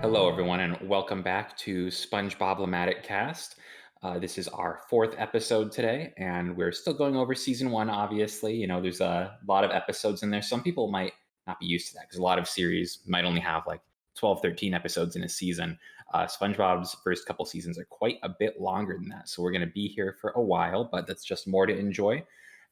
Hello, everyone, and welcome back to Spongebob-Lematic cast. This is our fourth episode today, and we're still going over season one. Obviously, there's a lot of episodes in there. Some people might not be used to that because a lot of series might only have like 12, 13 episodes in a season. SpongeBob's first couple seasons are quite a bit longer than that, so we're going to be here for a while, but that's just more to enjoy.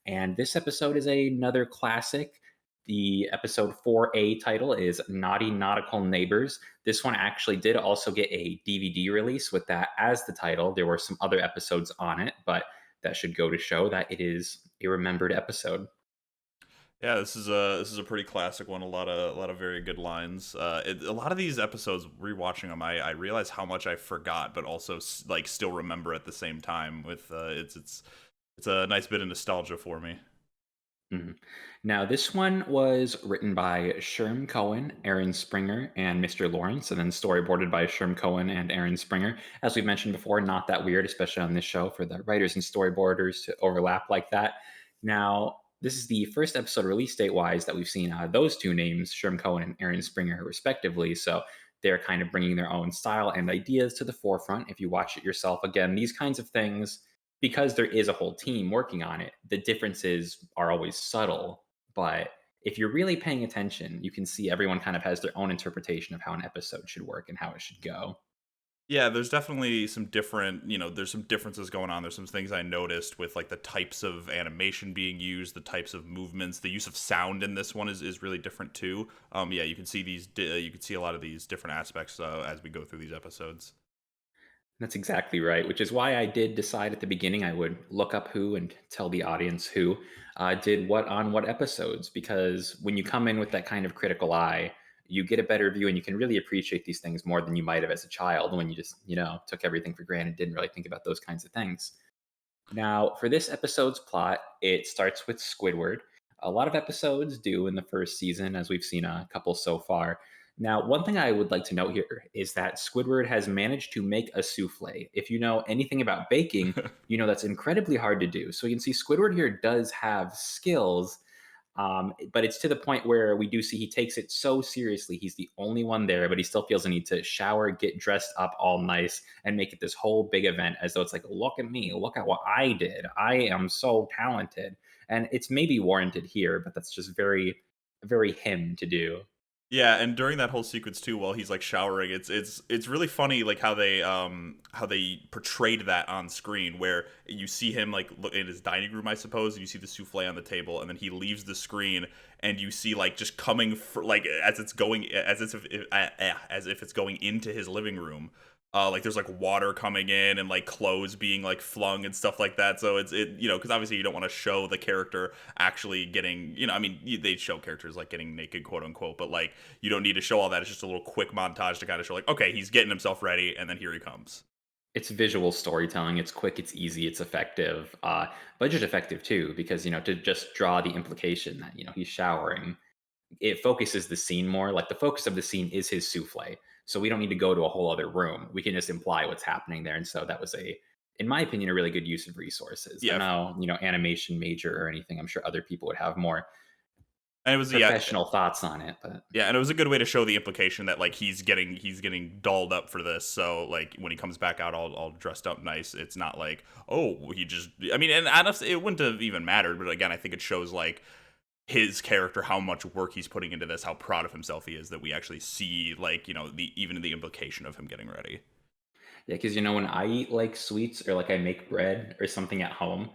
And this episode is another classic. The episode 4A title is Naughty Nautical Neighbors. This one actually did also get a DVD release with that as the title. There were some other episodes on it, but that should go to show that it is a remembered episode. Yeah, this is a pretty classic one. A lot of very good lines. A lot of these episodes, rewatching them, I realize how much I forgot, but also like still remember at the same time. With it's a nice bit of nostalgia for me. Mhm. Now, this one was written by Sherm Cohen, Aaron Springer, and Mr. Lawrence, and then storyboarded by Sherm Cohen and Aaron Springer. As we've mentioned before, not that weird, especially on this show, for the writers and storyboarders to overlap like that. Now, this is the first episode release date wise that we've seen those two names, Sherm Cohen and Aaron Springer, respectively. So they're kind of bringing their own style and ideas to the forefront. If you watch it yourself, again, these kinds of things because there is a whole team working on it, the differences are always subtle. But if you're really paying attention, you can see everyone kind of has their own interpretation of how an episode should work and how it should go. Yeah, there's definitely some different, there's some differences going on. There's some things I noticed with like the types of animation being used, the types of movements, the use of sound in this one is really different too. Yeah, you can see you can see a lot of these different aspects as we go through these episodes. That's exactly right, which is why I did decide at the beginning I would look up who and tell the audience who did what on what episodes. Because when you come in with that kind of critical eye, you get a better view and you can really appreciate these things more than you might have as a child when you just, took everything for granted, didn't really think about those kinds of things. Now, for this episode's plot, it starts with Squidward. A lot of episodes do in the first season, as we've seen a couple so far. Now, one thing I would like to note here is that Squidward has managed to make a souffle. If you know anything about baking, you know that's incredibly hard to do. So you can see Squidward here does have skills, but it's to the point where we do see he takes it so seriously. He's the only one there, but he still feels the need to shower, get dressed up all nice, and make it this whole big event as though it's like, look at me, look at what I did. I am so talented. And it's maybe warranted here, but that's just very, very him to do. Yeah, and during that whole sequence too, while he's like showering, it's really funny like how they portrayed that on screen, where you see him like look in his dining room, I suppose, and you see the souffle on the table, and then he leaves the screen, and you see like just coming for like as it's going as if it's going into his living room. Like there's like water coming in and like clothes being like flung and stuff like that. So because obviously you don't want to show the character actually getting, I mean, they show characters like getting naked, quote unquote, but like you don't need to show all that. It's just a little quick montage to kind of show like, okay, he's getting himself ready, and then here he comes. It's visual storytelling. It's quick, it's easy, it's effective, budget effective too, because, to just draw the implication that, he's showering, it focuses the scene more. Like the focus of the scene is his souffle. So we don't need to go to a whole other room. We can just imply what's happening there. And so that was in my opinion, a really good use of resources. I Yeah, know, animation major or anything. I'm sure other people would have more and it was professional thoughts on it, but yeah, and it was a good way to show the implication that like he's getting dolled up for this. So like when he comes back out all dressed up nice, it's not like, oh, he just, I mean, and honestly, it wouldn't have even mattered. But again, I think it shows like his character, how much work he's putting into this, how proud of himself he is, that we actually see like the even the implication of him getting ready. yeah, because when I eat like sweets or like I make bread or something at home,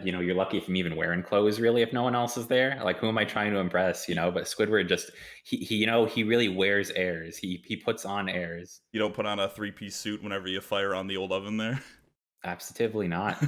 you're lucky if I'm even wearing clothes really if no one else is there. Like who am I trying to impress, But Squidward just he really wears airs. He puts on airs. You don't put on a three-piece suit whenever you fire on the old oven there. Absolutely not.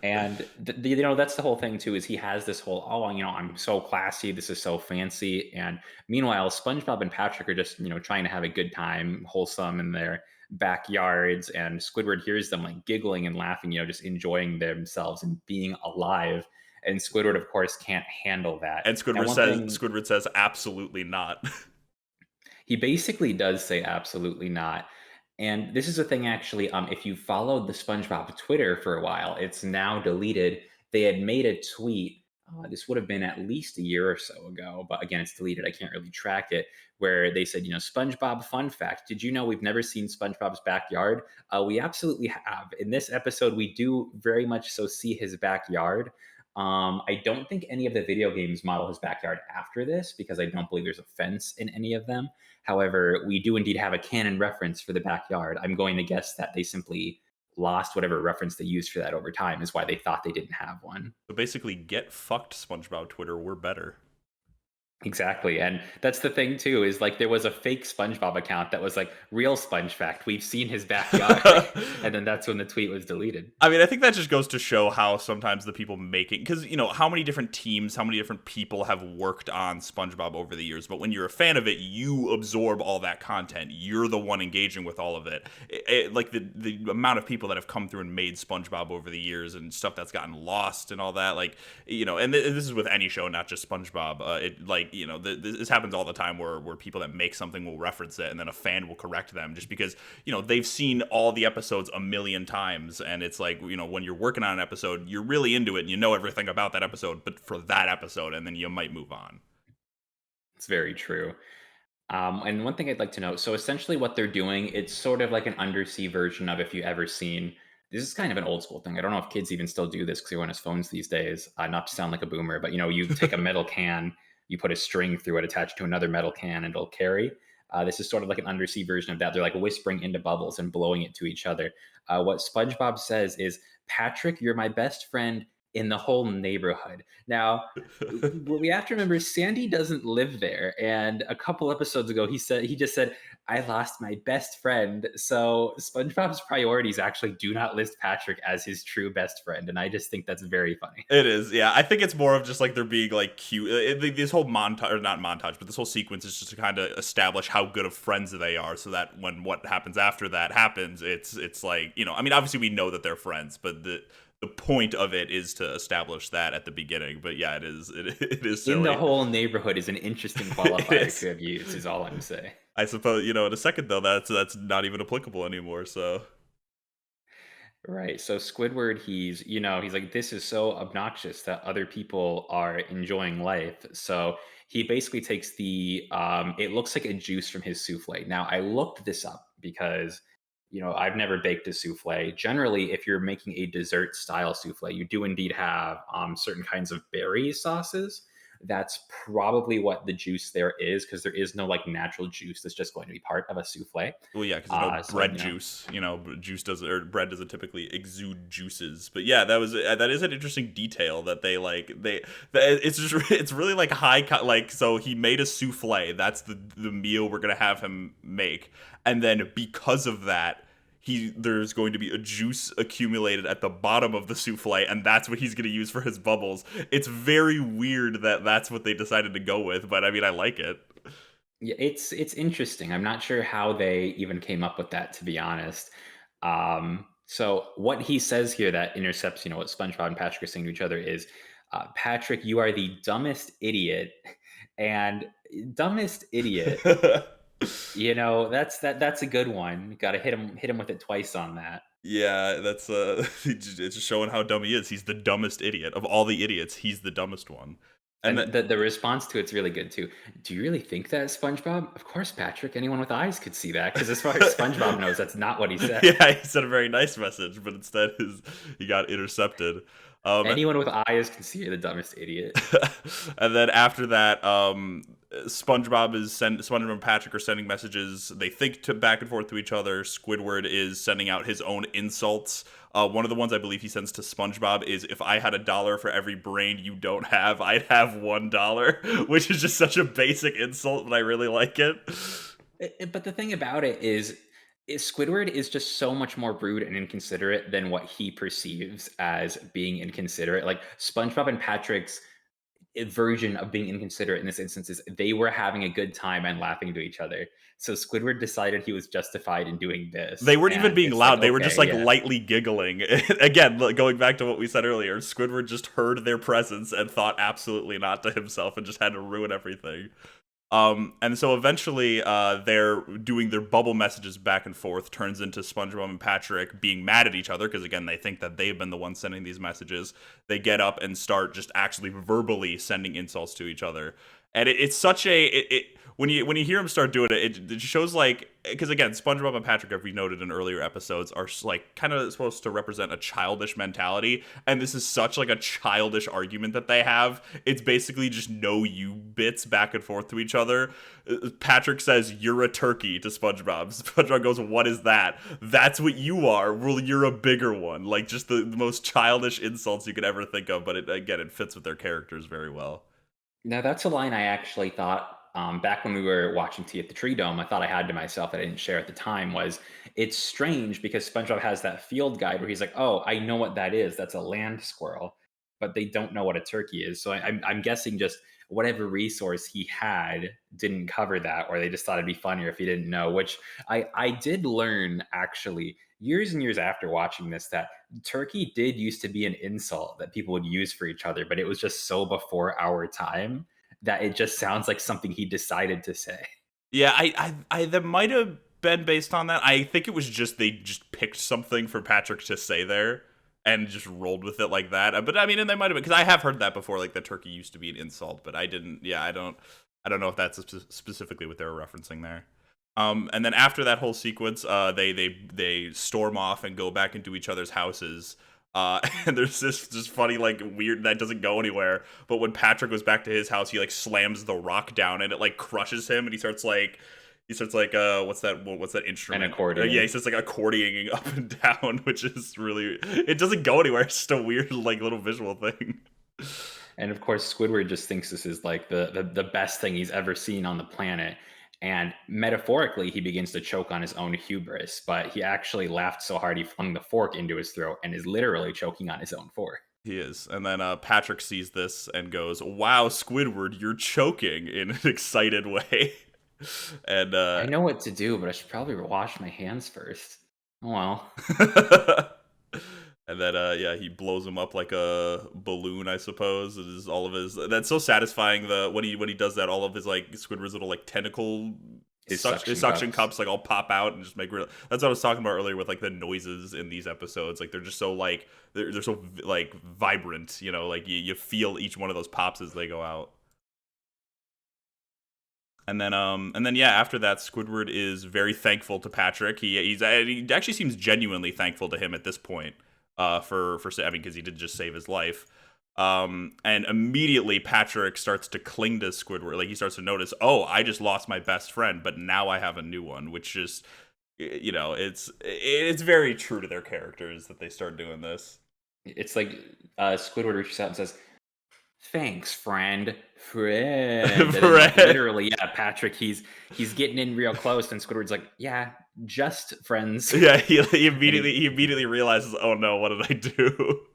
And that's the whole thing too is he has this whole I'm so classy, this is so fancy, and meanwhile SpongeBob and Patrick are just trying to have a good time, wholesome in their backyards, and Squidward hears them like giggling and laughing, just enjoying themselves and being alive. And Squidward, of course, can't handle that. And And Squidward one says thing Squidward says absolutely not. he basically does say absolutely not. And this is a thing actually, if you followed the SpongeBob Twitter for a while, it's now deleted. They had made a tweet. This would have been at least a year or so ago, but again, it's deleted. I can't really track it. Where they said, SpongeBob fun fact. Did you know we've never seen SpongeBob's backyard? We absolutely have. In this episode, we do very much so see his backyard. I don't think any of the video games model his backyard after this because I don't believe there's a fence in any of them. However, we do indeed have a canon reference for the backyard. I'm going to guess that they simply lost whatever reference they used for that over time, is why they thought they didn't have one. So basically, get fucked, SpongeBob Twitter. We're better. Exactly. And that's the thing too, is like there was a fake SpongeBob account that was like real sponge fact. We've seen his backyard. And then that's when the tweet was deleted. I mean, I think that just goes to show how sometimes the people making, because how many different teams, how many different people have worked on SpongeBob over the years. But when you're a fan of it, you absorb all that content. You're the one engaging with all of it. Like the amount of people that have come through and made SpongeBob over the years and stuff that's gotten lost and all that. Like, and this is with any show, not just SpongeBob. This happens all the time where people that make something will reference it and then a fan will correct them just because they've seen all the episodes a million times, and it's like when you're working on an episode, you're really into it and you know everything about that episode, but for that episode, and then you might move on. It's very true. And one thing I'd like to note, so essentially what they're doing, it's sort of like an undersea version of, if you ever seen, this is kind of an old school thing. I don't know if kids even still do this because everyone has phones these days. Not to sound like a boomer, but you take a metal can, you put a string through it attached to another metal can, and it'll carry. This is sort of like an undersea version of that. They're like whispering into bubbles and blowing it to each other. What SpongeBob says is, "Patrick, you're my best friend in the whole neighborhood." Now, we have to remember Sandy doesn't live there, and a couple episodes ago he just said, "I lost my best friend." So SpongeBob's priorities actually do not list Patrick as his true best friend, and I just think that's very funny. It is, yeah. I think it's more of just like they're being like cute. This whole montage, or not montage, but this whole sequence is just to kind of establish how good of friends they are, so that when what happens after that happens, it's like I mean, obviously we know that they're friends, but the point of it is to establish that at the beginning. But yeah, it is In the silly. whole neighborhood is an interesting It qualifier is. to have used, is all I'm saying. I suppose in a second though that's not even applicable anymore. So Right. So Squidward, he's like, this is so obnoxious that other people are enjoying life. So he basically takes it looks like a juice from his souffle. Now, I looked this up because, I've never baked a souffle. Generally, if you're making a dessert style souffle, you do indeed have certain kinds of berry sauces. That's probably what the juice there is, because there is no like natural juice that's just going to be part of a souffle. well, yeah, because there's no So, bread juice. Juice doesn't, or bread doesn't typically exude juices. But yeah, that is an interesting detail that it's just it's really like like, so he made a souffle. That's the meal we're gonna have him make, and then because of that, there's going to be a juice accumulated at the bottom of the souffle, and that's what he's going to use for his bubbles. It's very weird that that's what they decided to go with, but I mean, I like it. Yeah, it's interesting. I'm not sure how they even came up with that, to be honest. So what he says here that intercepts, what SpongeBob and Patrick are saying to each other is, "Patrick, you are the dumbest idiot," and dumbest idiot. That's a good one. Got to hit him with it twice on that. Yeah, that's it's just showing how dumb he is. He's the dumbest idiot of all the idiots. He's the dumbest one. And And the response to it's really good too. "Do you really think that, SpongeBob?" "Of course, Patrick. Anyone with eyes could see that." Because as far as SpongeBob knows, that's not what he said. yeah, he sent a very nice message, but instead he got intercepted. Anyone with eyes can see you're the dumbest idiot. And then after that, SpongeBob and Patrick are sending messages. They think back and forth to each other. Squidward is sending out his own insults. One of the ones I believe he sends to SpongeBob is, "If I had $1 for every brain you don't have, I'd have $1," which is just such a basic insult, but I really like it. But the thing about it is Squidward is just so much more rude and inconsiderate than what he perceives as being inconsiderate. Like SpongeBob and Patrick's version of being inconsiderate in this instance is they were having a good time and laughing to each other. So Squidward decided he was justified in doing this, They weren't even and being it's like, loud. They were just okay, like yeah. lightly giggling. Again, going back to what we said earlier, Squidward just heard their presence and thought absolutely not to himself and just had to ruin everything. And so eventually, they're doing their bubble messages back and forth, turns into SpongeBob and Patrick being mad at each other because, again, they think that they've been the ones sending these messages. They get up and start just actually verbally sending insults to each other, and it's such a when you hear him start doing it, it shows like, because again, SpongeBob and Patrick, as we noted in earlier episodes, are like kind of supposed to represent a childish mentality, and this is such like a childish argument that they have. It's basically just no you bits back and forth to each other. Patrick says, "You're a turkey" to SpongeBob. SpongeBob goes, "What is that?" "That's what you are." "Well, you're a bigger one." Like, just the most childish insults you could ever think of, but it fits with their characters very well. Now that's a line I actually thought, back when we were watching Tea at the Tree Dome, I thought I had to myself that I didn't share at the time was, it's strange because SpongeBob has that field guide where he's like, "Oh, I know what that is. That's a land squirrel," but they don't know what a turkey is. So I'm guessing just whatever resource he had didn't cover that, or they just thought it'd be funnier if he didn't know. Which I did learn actually years and years after watching this that turkey did used to be an insult that people would use for each other, but it was just so before our time that it just sounds like something he decided to say. Yeah, that might have been based on that. I think it was just they just picked something for Patrick to say there and just rolled with it like that. But I mean, and they might have been, because I have heard that before, like the turkey used to be an insult, but I didn't. Yeah, I don't know if that's specifically what they were referencing there. And then after that whole sequence, they storm off and go back into each other's houses. And there's this just funny, like, weird that doesn't go anywhere. But when Patrick goes back to his house, he like slams the rock down and it like crushes him, and he starts like what's that An instrument? Yeah, he accordion. starts like accordioning up and down, which is really, it doesn't go anywhere. It's just a weird like little visual thing. And of course, Squidward just thinks this is like the best thing he's ever seen on the planet. And metaphorically, he begins to choke on his own hubris, but he actually laughed so hard he flung the fork into his throat and is literally choking on his own fork. He is. And then Patrick sees this and goes, "Wow, Squidward, you're choking," in an excited way. And I know what to do, but I should probably wash my hands first. Oh well. and then yeah, he blows him up like a balloon, I suppose. It is all of his, that's so satisfying, the when he does that, all of his like Squidward's little like tentacle His his suction suction cups. cups like all pop out and just make real, that's what I was talking about earlier with like the noises in these episodes. Like they're just so like they're so like vibrant, you know, like you feel each one of those pops as they go out. And then yeah, after that, Squidward is very thankful to Patrick. He actually seems genuinely thankful to him at this point, for I mean, because he did just save his life. And immediately Patrick starts to cling to Squidward. Like he starts to notice, "Oh, I just lost my best friend, but now I have a new one," which is, you know, it's very true to their characters that they start doing this. It's like Squidward reaches out and says, "Thanks, friend, friend," and then like Right. literally, yeah, Patrick, he's getting in real close, and Squidward's like, "Yeah, just friends." Yeah, And he he immediately realizes, "Oh no, what did I do?"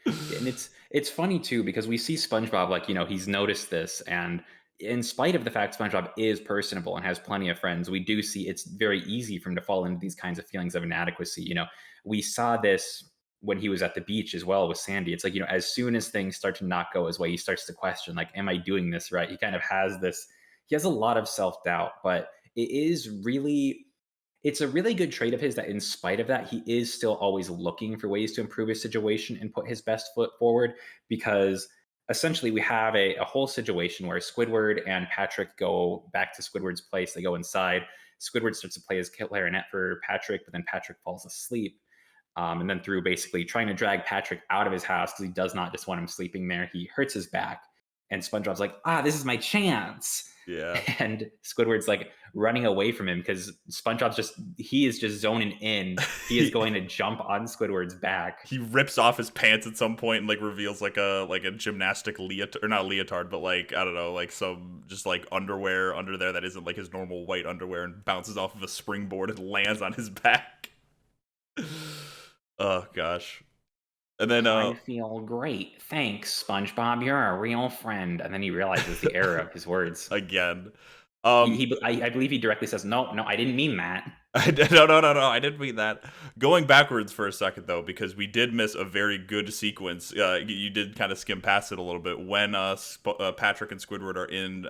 and it's funny too because we see SpongeBob like, he's noticed this, and in spite of the fact SpongeBob is personable and has plenty of friends, we do see it's very easy for him to fall into these kinds of feelings of inadequacy. We saw this when he was at the beach as well with Sandy. It's like, as soon as things start to not go his way, he starts to question, like, am I doing this right? He kind of has this, he has a lot of self-doubt, but it's a really good trait of his that in spite of that, he is still always looking for ways to improve his situation and put his best foot forward, because essentially we have a whole situation where Squidward and Patrick go back to Squidward's place. They go inside. Squidward starts to play his clarinet for Patrick, but then Patrick falls asleep. And then through basically trying to drag Patrick out of his house because he does not just want him sleeping there, he hurts his back. And SpongeBob's like, this is my chance. Yeah. And Squidward's like running away from him because he is just zoning in. He is he going to jump on Squidward's back. he rips off his pants at some point and like reveals like a gymnastic leotard, or not leotard, but like, I don't know, like some just like underwear under there that isn't like his normal white underwear, and bounces off of a springboard and lands on his back. Oh gosh. And then I feel great. Thanks, SpongeBob. You're a real friend. And then he realizes the error of his words. again. I believe he directly says, "No, no, I didn't mean that." No, I didn't mean that. Going backwards for a second though, because we did miss a very good sequence. You did kind of skim past it a little bit when Patrick and Squidward are in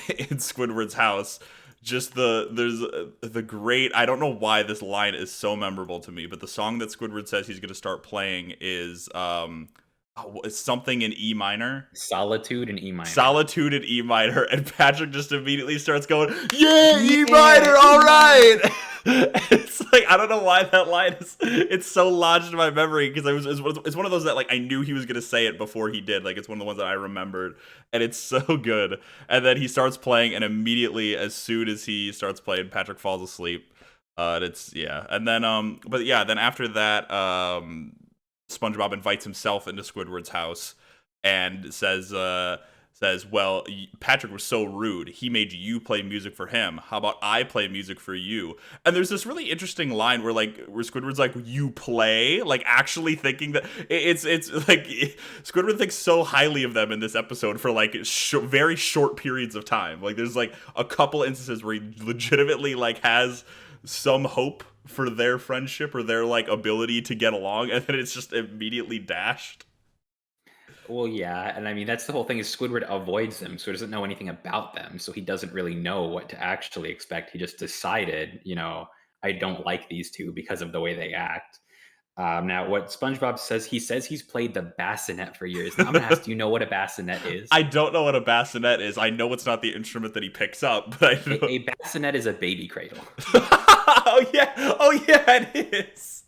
in Squidward's house. Just the great, I don't know why this line is so memorable to me, but the song that Squidward says he's going to start playing is it's something in E minor. Solitude and E minor. Solitude in E minor, and Patrick just immediately starts going, "Yeah, E Yeah, minor, all E right." minor. It's like, I don't know why that line is. It's so lodged in my memory because it's one of those that like I knew he was gonna say it before he did. Like it's one of the ones that I remembered, and it's so good. And then he starts playing, and immediately, as soon as he starts playing, Patrick falls asleep. And it's yeah, and then but yeah, then after that, SpongeBob invites himself into Squidward's house and says, "Well, Patrick was so rude. He made you play music for him. How about I play music for you?" And there's this really interesting line where Squidward's like, "You play?" Like actually thinking that it's like Squidward thinks so highly of them in this episode for like very short periods of time. Like there's like a couple instances where he legitimately like has some hope for their friendship or their like ability to get along, and then it's just immediately dashed. Well, yeah, and I mean that's the whole thing is Squidward avoids them, so he doesn't know anything about them, so he doesn't really know what to actually expect. He just decided, I don't like these two because of the way they act. Now, what SpongeBob says, he says he's played the bassinet for years. Now, I'm gonna ask, do you know what a bassinet is? I don't know what a bassinet is. I know it's not the instrument that he picks up, but I know. A bassinet is a baby cradle. Oh yeah, it is.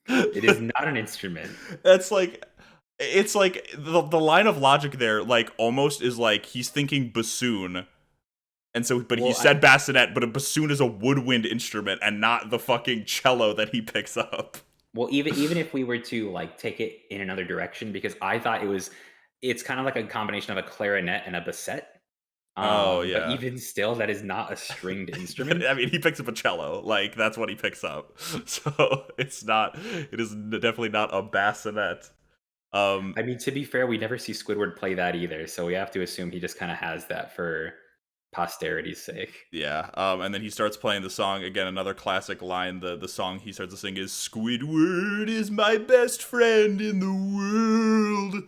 It is not an instrument. That's like it's like the line of logic there, like almost is like he's thinking bassoon, and so but he Well, said bassinet, but a bassoon is a woodwind instrument and not the fucking cello that he picks up. even if we were to like take it in another direction, because I thought it's kind of like a combination of a clarinet and a basset. Oh But yeah. even still, that is not a stringed instrument. I mean, he picks up a cello. Like that's what he picks up. So it's not. It is definitely not a bassinet. Um, I mean, to be fair, we never see Squidward play that either, so we have to assume he just kind of has that for posterity's sake. yeah. And then he starts playing the song again. Another classic line. The song he starts to sing is "Squidward is my best friend in the world."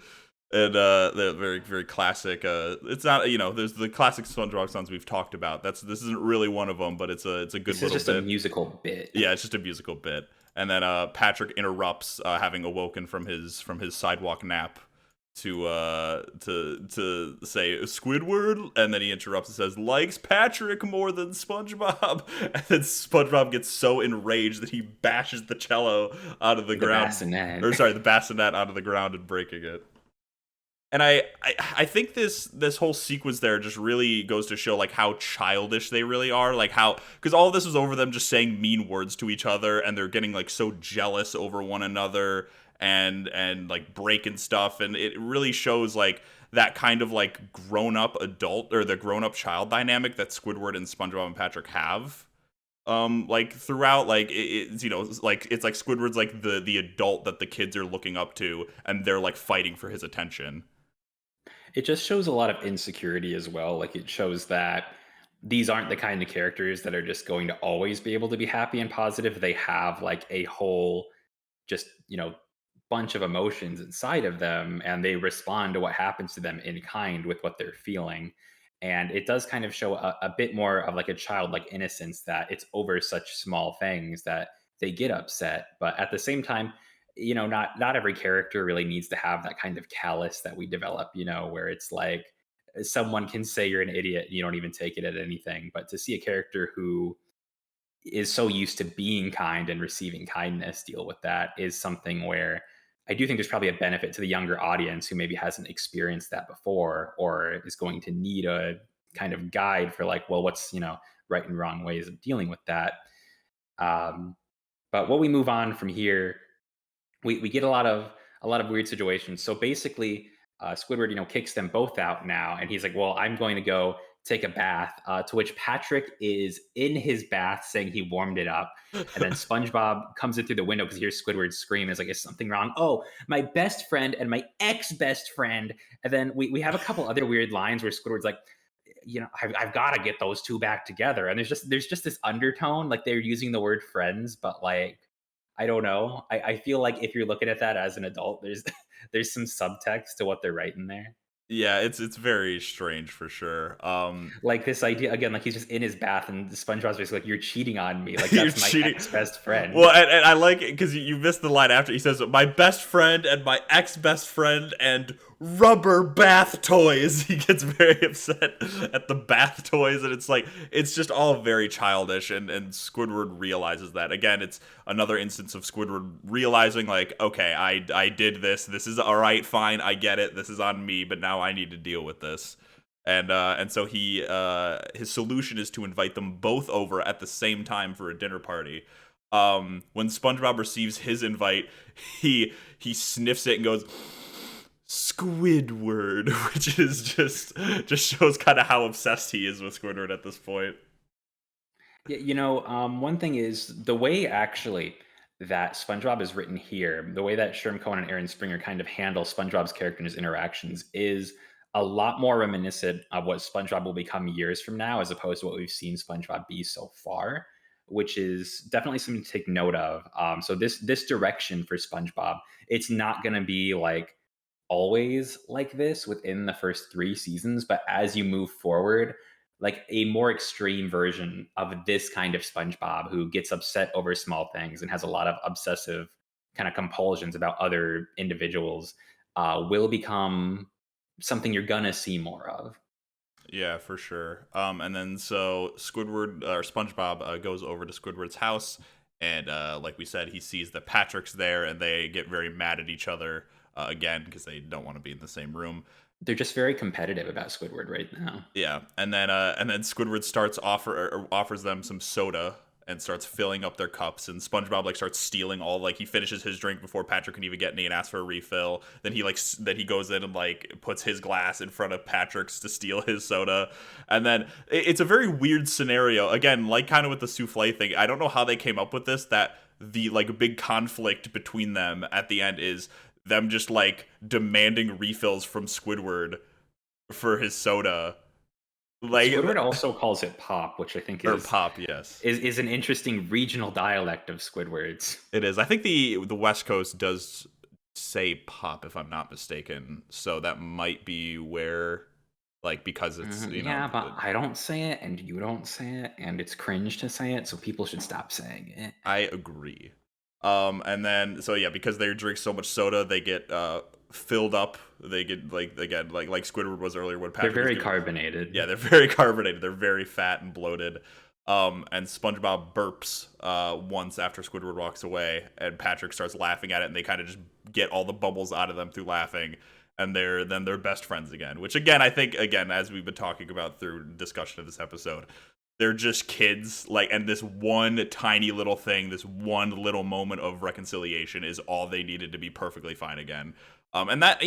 And the very very classic. It's not there's the classic SpongeBob songs we've talked about. This isn't really one of them, but it's a good This is little just a bit. musical bit. Yeah, it's just a musical bit. And then Patrick interrupts, having awoken from his sidewalk nap, to say Squidward, and then he interrupts and says likes Patrick more than SpongeBob, and then SpongeBob gets so enraged that he bashes the cello out of the The ground, bassinet. or sorry, the bassinet out of the ground and breaking it. And I think this whole sequence there just really goes to show like how childish they really are, like how because all of this is over them just saying mean words to each other, and they're getting like so jealous over one another and like breaking stuff, and it really shows like that kind of like grown up adult or the grown up child dynamic that Squidward and SpongeBob and Patrick have. Like throughout, like it's like it's like Squidward's like the adult that the kids are looking up to, and they're like fighting for his attention. It just shows a lot of insecurity as well. Like it shows that these aren't the kind of characters that are just going to always be able to be happy and positive. They have like a whole just, bunch of emotions inside of them, and they respond to what happens to them in kind with what they're feeling. And it does kind of show a bit more of like a childlike innocence, that it's over such small things that they get upset. But at the same time, not every character really needs to have that kind of callous that we develop, where it's like someone can say you're an idiot and you don't even take it at anything. But to see a character who is so used to being kind and receiving kindness deal with that is something where I do think there's probably a benefit to the younger audience who maybe hasn't experienced that before, or is going to need a kind of guide for like, well, what's, right and wrong ways of dealing with that. Um, but what we move on from here, we get a lot of weird situations. So basically, Squidward, kicks them both out now, and he's like, "Well, I'm going to go take a bath." To which Patrick is in his bath, saying he warmed it up, and then SpongeBob comes in through the window because he hears Squidward scream. Is like, "Is something wrong?" "Oh, my best friend and my ex best friend." And then we have a couple other weird lines where Squidward's like, I've got to get those two back together. And there's just this undertone, like they're using the word friends, but like I don't know. I feel like if you're looking at that as an adult, there's there's some subtext to what they're writing there. Yeah, it's very strange for sure. Like this idea again, like he's just in his bath, and SpongeBob's basically like, "You're cheating on me. Like You're that's my cheating. ex best friend." Well, and I like it because you missed the line after he says, "My best friend and my ex best friend and rubber bath toys." He gets very upset at the bath toys, and it's like it's just all very childish. And Squidward realizes that again. It's another instance of Squidward realizing like, okay, I did this. This is all right, fine, I get it. This is on me, but now I need to deal with this. And so he his solution is to invite them both over at the same time for a dinner party. When SpongeBob receives his invite, he sniffs it and goes Squidward, which is just shows kind of how obsessed he is with Squidward at this point. Yeah, one thing is the way actually that SpongeBob is written here, the way that Sherm Cohen and Aaron Springer kind of handle SpongeBob's character and his interactions is a lot more reminiscent of what SpongeBob will become years from now, as opposed to what we've seen SpongeBob be so far, which is definitely something to take note of. So this direction for SpongeBob, it's not going to be like always like this within the first 3 seasons, but as you move forward, like a more extreme version of this kind of SpongeBob who gets upset over small things and has a lot of obsessive kind of compulsions about other individuals will become something you're gonna see more of. Yeah, for sure. And then so Squidward or SpongeBob goes over to Squidward's house, and like we said, he sees that Patrick's there, and they get very mad at each other again because they don't want to be in the same room. They're just very competitive about Squidward right now. Yeah, and then Squidward starts or offers them some soda and starts filling up their cups, and SpongeBob like starts stealing all like he finishes his drink before Patrick can even get any and asks for a refill. Then he goes in and like puts his glass in front of Patrick's to steal his soda, and then it's a very weird scenario again, like kind of with the souffle thing. I don't know how they came up with this that the like big conflict between them at the end is them just like demanding refills from Squidward for his soda like Squidward also calls it pop, which I think or is pop, yes. is an interesting regional dialect of Squidward's. It is. I think the West Coast does say pop if I'm not mistaken. So that might be where like because it's, Yeah, but I don't say it, and you don't say it, and it's cringe to say it, so people should stop saying it. I agree. And then so yeah, because they drink so much soda, they get filled up. They get like again like Squidward was earlier when They're Patrick was very giving. carbonated. Yeah, they're very carbonated. They're very fat and bloated. And SpongeBob burps once after Squidward walks away, and Patrick starts laughing at it, and they kind of just get all the bubbles out of them through laughing, and they're best friends again. Which again, I think again, as we've been talking about through discussion of this episode, they're just kids, like, and this one tiny little thing, this one little moment of reconciliation is all they needed to be perfectly fine again. And that,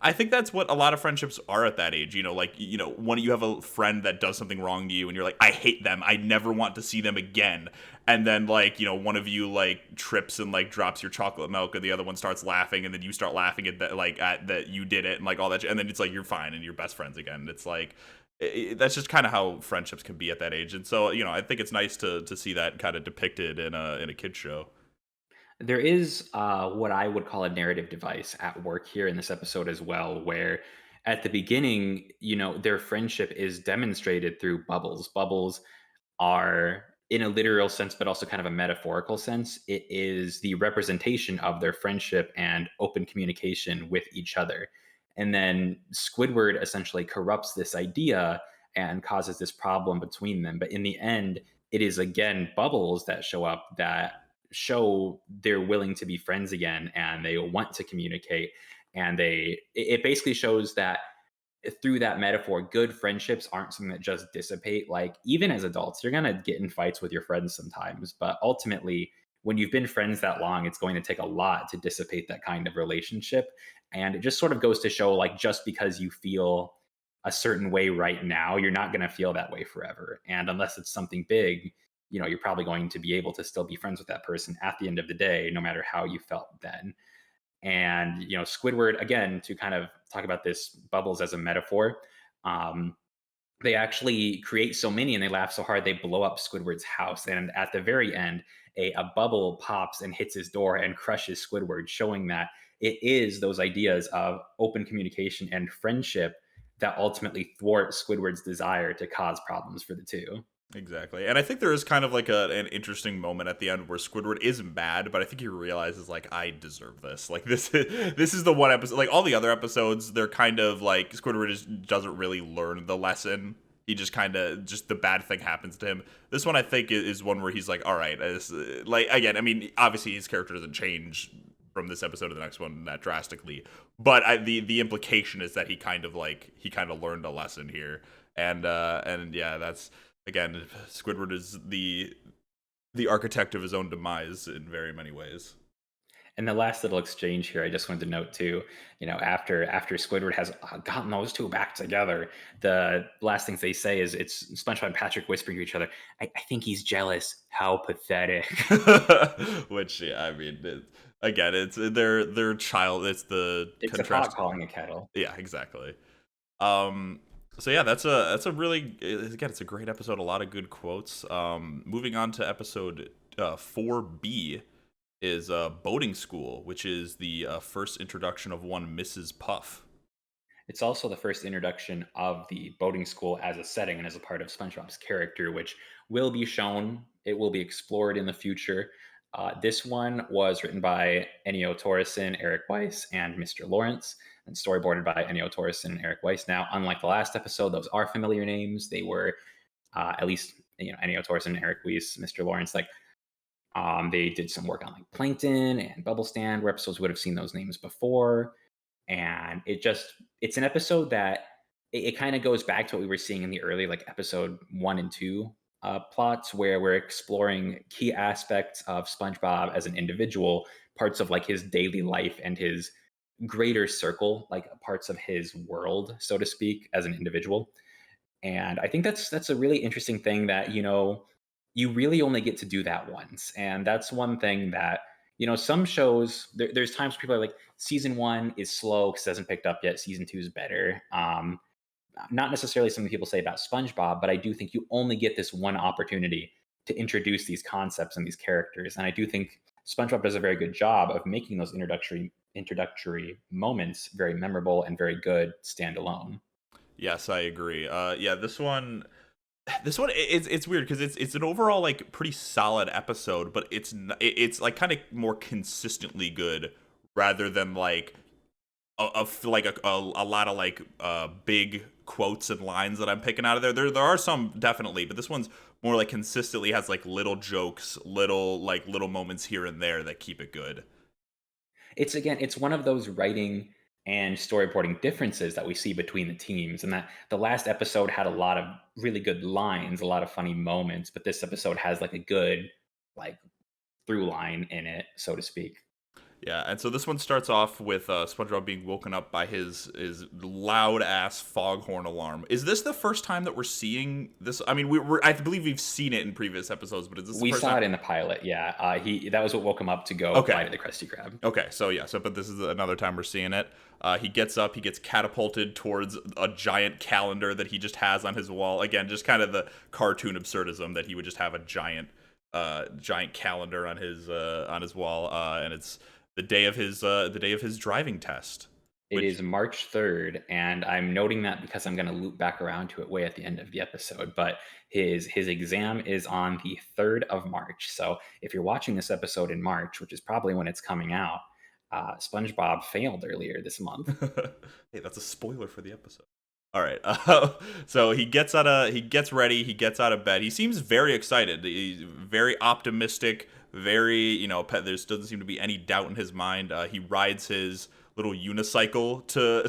I think that's what a lot of friendships are at that age. Like, when you have a friend that does something wrong to you and you're like, I hate them. I never want to see them again. And then, like, one of you, like, trips and, like, drops your chocolate milk and the other one starts laughing. And then you start laughing at that, like, at that you did it and, like, all that. And then it's like, you're fine and you're best friends again. It's like, that's just kind of how friendships can be at that age. And so, I think it's nice to see that kind of depicted in a kid's show. There is what I would call a narrative device at work here in this episode as well, where at the beginning, their friendship is demonstrated through bubbles. Bubbles are, in a literal sense, but also kind of a metaphorical sense, it is the representation of their friendship and open communication with each other. And then Squidward essentially corrupts this idea and causes this problem between them. But in the end, it is again bubbles that show up that show they're willing to be friends again and they want to communicate. And it basically shows that through that metaphor, good friendships aren't something that just dissipate. Like, even as adults, you're going to get in fights with your friends sometimes, but ultimately, when you've been friends that long, it's going to take a lot to dissipate that kind of relationship. And it just sort of goes to show, like, just because you feel a certain way right now, you're not going to feel that way forever. And unless it's something big, you're probably going to be able to still be friends with that person at the end of the day, no matter how you felt then. And Squidward, again, to kind of talk about this bubbles as a metaphor, um, they actually create so many and they laugh so hard they blow up Squidward's house. And at the very end, a bubble pops and hits his door and crushes Squidward, showing that it is those ideas of open communication and friendship that ultimately thwart Squidward's desire to cause problems for the two. Exactly. And I think there is kind of like an interesting moment at the end where Squidward is mad, but I think he realizes like I deserve this. Like this is the one episode, like all the other episodes, they're kind of like Squidward just doesn't really learn the lesson. He just kind of just the bad thing happens to him. This one I think is one where he's like, all right, like again, I mean, obviously his character doesn't change from this episode to the next one that drastically, but the implication is that he kind of learned a lesson here, and yeah, that's again, Squidward is the architect of his own demise in very many ways. And the last little exchange here, I just wanted to note too, after Squidward has gotten those two back together, the last things they say is it's SpongeBob and Patrick whispering to each other, I think he's jealous. How pathetic. Which, yeah, I mean, again, it's their child. It's the It's a pot contrast. calling a kettle. Yeah, exactly. Um, so yeah, that's a really again, it's a great episode. A lot of good quotes. Moving on to episode 4B is boating school, which is the first introduction of one Mrs. Puff. It's also the first introduction of the boating school as a setting and as a part of SpongeBob's character, which will be shown. It will be explored in the future. This one was written by Ennio Torreson, Eric Weiss, and Mr. Lawrence, and storyboarded by Ennio Torreson and Eric Weiss. Now, unlike the last episode, those are familiar names. They were at least Ennio Torreson, Eric Weiss, Mr. Lawrence. Like they did some work on like Plankton and Bubble Stand, where episodes would have seen those names before, and it's an episode that it kind of goes back to what we were seeing in the early like episode 1 and 2 plots, where we're exploring key aspects of SpongeBob as an individual, parts of like his daily life and his greater circle, like parts of his world, so to speak, as an individual. And I think that's a really interesting thing that, you really only get to do that once. And that's one thing that, some shows, there's times people are like, season one is slow because it hasn't picked up yet. Season two is better. Not necessarily something people say about SpongeBob, but I do think you only get this one opportunity to introduce these concepts and these characters. And I do think SpongeBob does a very good job of making those introductory moments very memorable and very good standalone. Yes, I agree. Yeah, this one it's weird because it's an overall like pretty solid episode, but it's like kind of more consistently good rather than like a lot of like big quotes and lines that I'm picking out of there. There are some definitely, but this one's more like consistently has like little jokes, little moments here and there that keep it good. It's one of those writing and storyboarding differences that we see between the teams, and that the last episode had a lot of really good lines, a lot of funny moments, but this episode has like a good like through line in it, so to speak. Yeah, and so this one starts off with SpongeBob being woken up by his loud ass foghorn alarm. Is this the first time that we're seeing this? I mean, I believe we've seen it in previous episodes, but is this the We first saw time? it in the pilot, yeah. He That was what woke him up to go Okay, fly to the Krusty Krab. okay, so yeah, so but this is another time we're seeing it. He gets up, he gets catapulted towards a giant calendar that he just has on his wall. Again, just kind of the cartoon absurdism that he would just have a giant calendar on his wall, and it's the day of his driving test, It which is March 3rd, and I'm noting that because I'm going to loop back around to it way at the end of the episode. But his exam is on the 3rd of March. So if you're watching this episode in March, which is probably when it's coming out, SpongeBob failed earlier this month. hey, that's a spoiler for the episode. All right. So he gets ready, he gets out of bed. He seems very excited. He's very optimistic. Very, there doesn't seem to be any doubt in his mind. He rides his little unicycle to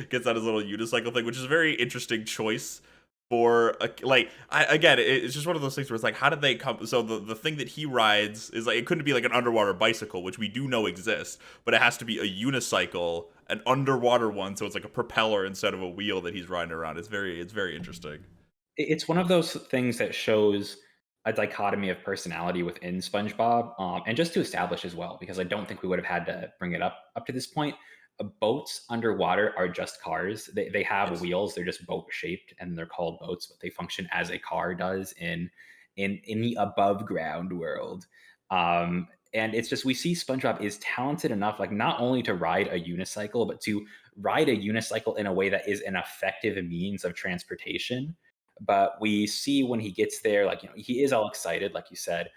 gets on his little unicycle thing, which is a very interesting choice for again, it's just one of those things where it's like, how did they come? So the thing that he rides is like, it couldn't be like an underwater bicycle, which we do know exists, but it has to be a unicycle, an underwater one, so it's like a propeller instead of a wheel that he's riding around. It's very interesting. It's one of those things that shows a dichotomy of personality within SpongeBob, and just to establish as well, because I don't think we would have had to bring it up to this point. Boats underwater are just cars. They have Yes. wheels. They're just boat shaped, and they're called boats, but they function as a car does in the above ground world. And it's just we see SpongeBob is talented enough, like not only to ride a unicycle, but to ride a unicycle in a way that is an effective means of transportation. But we see when he gets there, like he is all excited, like you said.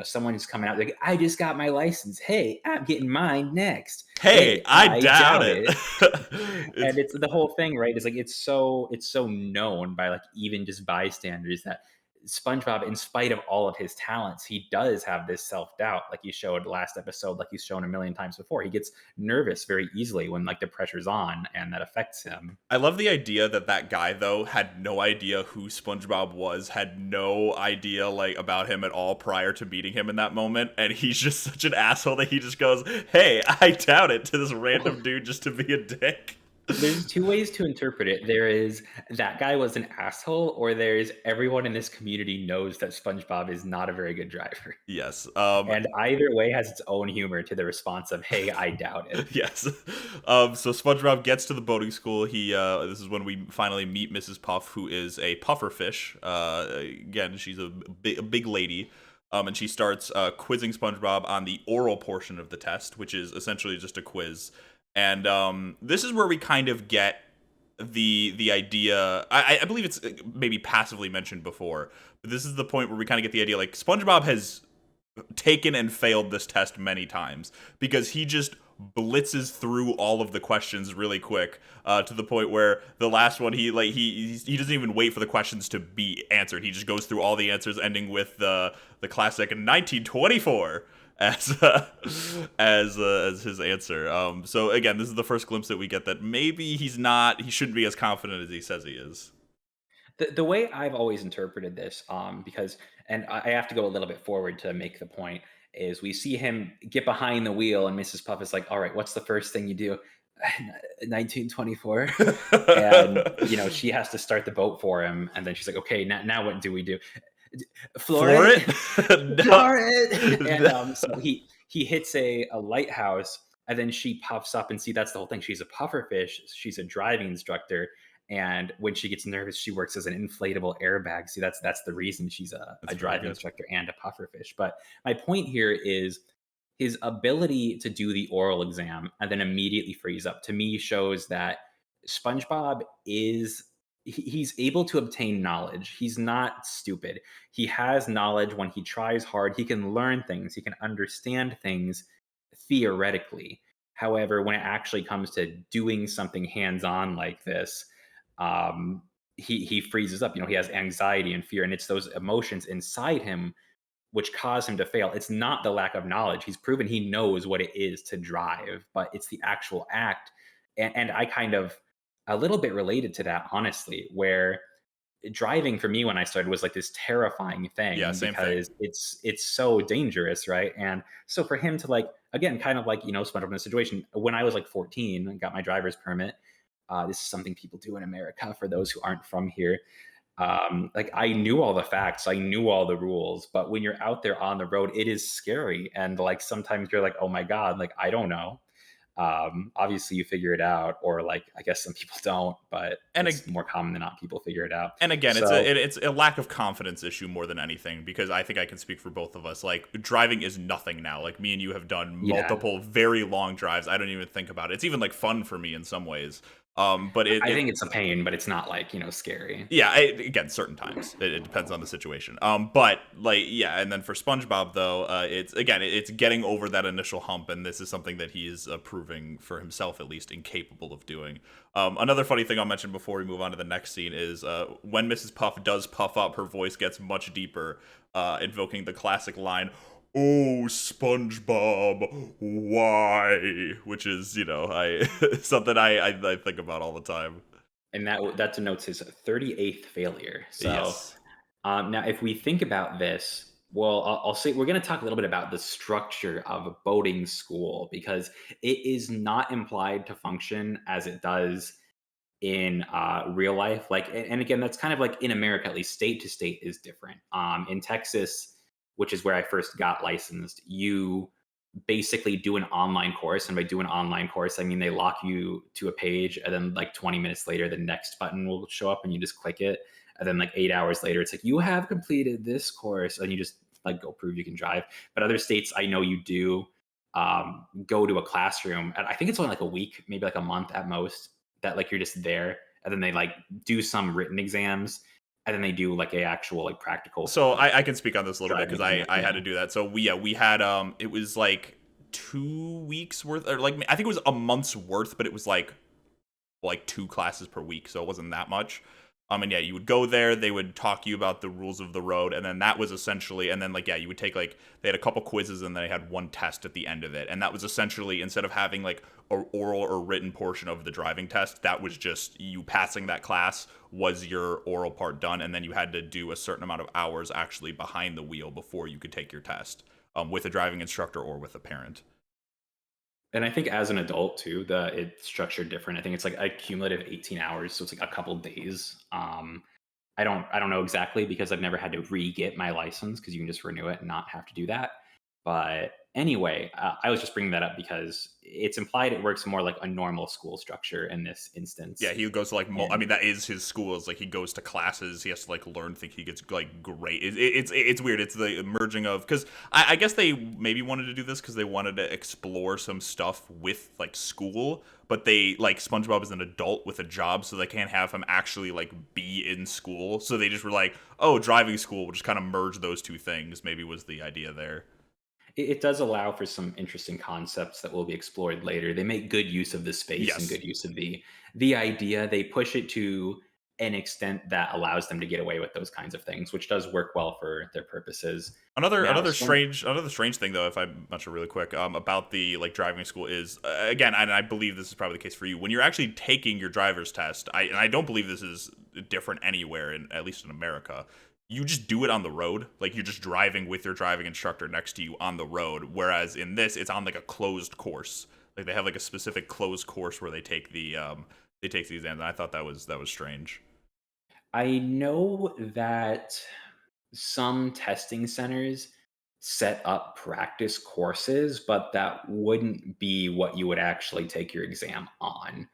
Someone's coming out like, "I just got my license. Hey, I'm getting mine next. Hey, Hey, I I doubt doubt it. it." And It's it's the whole thing, right? Is like it's so known by like even just bystanders that SpongeBob, in spite of all of his talents, he does have this self doubt, like you showed last episode, like he's shown a million times before. He gets nervous very easily when like the pressure's on, and that affects him. I love the idea that that guy though had no idea who SpongeBob was, had no idea like about him at all prior to meeting him in that moment, and he's just such an asshole that he just goes, "Hey, I doubt it" to this random dude just to be a dick. There's two ways to interpret it. There is that guy was an asshole, or there's everyone in this community knows that SpongeBob is not a very good driver. Yes. And either way has its own humor to the response of, "Hey, I doubt it." Yes. So SpongeBob gets to the boating school. This is when we finally meet Mrs. Puff, who is a pufferfish. Again, she's a big lady. And she starts quizzing SpongeBob on the oral portion of the test, which is essentially just a quiz. And this is where we kind of get the idea. I believe it's maybe passively mentioned before, but this is the point where we kind of get the idea like SpongeBob has taken and failed this test many times because he just blitzes through all of the questions really quick to the point where the last one he doesn't even wait for the questions to be answered. He just goes through all the answers, ending with the classic 1924 as as his answer. So again, this is the first glimpse that we get that maybe he shouldn't be as confident as he says he is. The way I've always interpreted this, because, and I have to go a little bit forward to make the point, is we see him get behind the wheel, and Mrs. Puff is like, "All right, what's the first thing you do?" 1924. And she has to start the boat for him, and then she's like, "Okay, now what do we do? Floor For it, it? No. floor it." And so he hits a lighthouse, and then she puffs up, and see, that's the whole thing. She's a pufferfish. She's a driving instructor, and when she gets nervous, she works as an inflatable airbag. See, that's the reason she's a That's very driving good. instructor and a pufferfish. But my point here is his ability to do the oral exam and then immediately freeze up, to me, shows that SpongeBob is he's able to obtain knowledge. He's not stupid. He has knowledge. When he tries hard, he can learn things. He can understand things theoretically. However, when it actually comes to doing something hands-on like this, he freezes up. He has anxiety and fear, and it's those emotions inside him which cause him to fail. It's not the lack of knowledge. He's proven he knows what it is to drive, but it's the actual act. And I kind of a little bit related to that, honestly, where driving for me when I started was like this terrifying Yeah, thing same thing. because it's so dangerous, right? And so for him to like again, kind of like SpongeBob in the situation when I was like 14 and got my driver's permit. This is something people do in America for those who aren't from here. Like I knew all the facts, I knew all the rules, but when you're out there on the road, it is scary. And like sometimes you're like, oh my God, like I don't know. Obviously you figure it out, or like I guess some people don't, but And it's more common than not people figure it out. And again, So it's a lack of confidence issue more than anything because I think I can speak for both of us. Like driving is nothing now. Like me and you have done yeah, multiple very long drives. I don't even think about it. It's even like fun for me in some ways. But I think it's a pain, but it's not like, scary. yeah, again, certain times it depends on the situation. But like yeah, and then for SpongeBob though, it's again it's getting over that initial hump, and this is something that he is proving for himself at least incapable of doing. Another funny thing I'll mention before we move on to the next scene is when Mrs. Puff does puff up, her voice gets much deeper, invoking the classic line, "Oh, SpongeBob, why?" Which is, I something I think about all the time. And that denotes his 38th failure. So Yes. now, if we think about this, well, I'll say we're going to talk a little bit about the structure of a boating school because it is not implied to function as it does in real life. Like, and again, that's kind of like in America, at least state to state is different. In Texas, which is where I first got licensed, you basically do an online course. And by do an online course, I mean they lock you to a page, and then like 20 minutes later, the next button will show up and you just click it. And then like 8 hours later, it's like, you have completed this course. And you just like go prove you can drive. But other states, I know you do go to a classroom, and I think it's only like a week, maybe like a month at most. That like you're just there, and then they like do some written exams, and then they do like a actual like practical So like I can speak on this a little bit driving because exam. I had Yeah. to do that. So we had it was like 2 weeks worth, or like I think it was a month's worth, but it was like two classes per week, so it wasn't that much. And yeah, you would go there, they would talk to you about the rules of the road, and then that was essentially, and then like yeah, you would take like they had a couple quizzes and then they had one test at the end of it, and that was essentially instead of having like a oral or written portion of the driving test, that was just you passing that class was your oral part done, and then you had to do a certain amount of hours actually behind the wheel before you could take your test, with a driving instructor or with a parent. And I think as an adult too, it's structured different. I think it's like a cumulative 18 hours, so it's like a couple days. I don't know exactly because I've never had to re-get my license because you can just renew it and not have to do that. But anyway, I was just bringing that up because it's implied it works more like a normal school structure in this Yeah, instance. he goes to like I And mean that is his school. Is like he goes to classes. He has to like learn. Think he gets like great. It's weird. It's the merging of because I guess they maybe wanted to do this because they wanted to explore some stuff with like school, but they like SpongeBob is an adult with a job, so they can't have him actually like be in school. So they just were like, oh, driving school. We'll just kind of merge those two things. Maybe was the idea there. it does allow for some interesting concepts that will be explored later. They make good use of the space and Yes. good use of the idea. They push it to an extent that allows them to get away with those kinds of things, which does work well for their purposes. Now, Another strange thing though, if I mention really quick, about the like driving school is again, and I believe this is probably the case for you when you're actually taking your driver's test. I don't believe this is different anywhere, in at least in America. You just do it on the road, like you're just driving with your driving instructor next to you on the road. Whereas in this, it's on like a closed course. Like they have like a specific closed course where they take the exams. And I thought that was strange. I know that some testing centers set up practice courses, but that wouldn't be what you would actually take your exam on.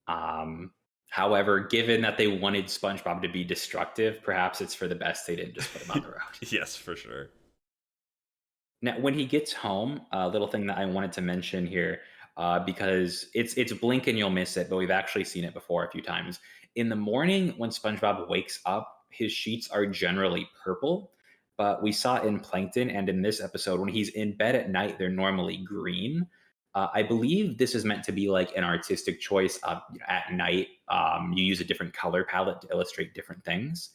Um, However, given that they wanted SpongeBob to be destructive, perhaps it's for the best they didn't just put him on the road. Yes, for sure. Now, when he gets home, a little thing that I wanted to mention here, because it's blink and you'll miss it, but we've actually seen it before a few times. In the morning, when SpongeBob wakes up, his sheets are generally purple, but we saw in Plankton and in this episode, when he's in bed at night, they're normally green. I believe this is meant to be like an artistic choice. At night, you use a different color palette to illustrate different things.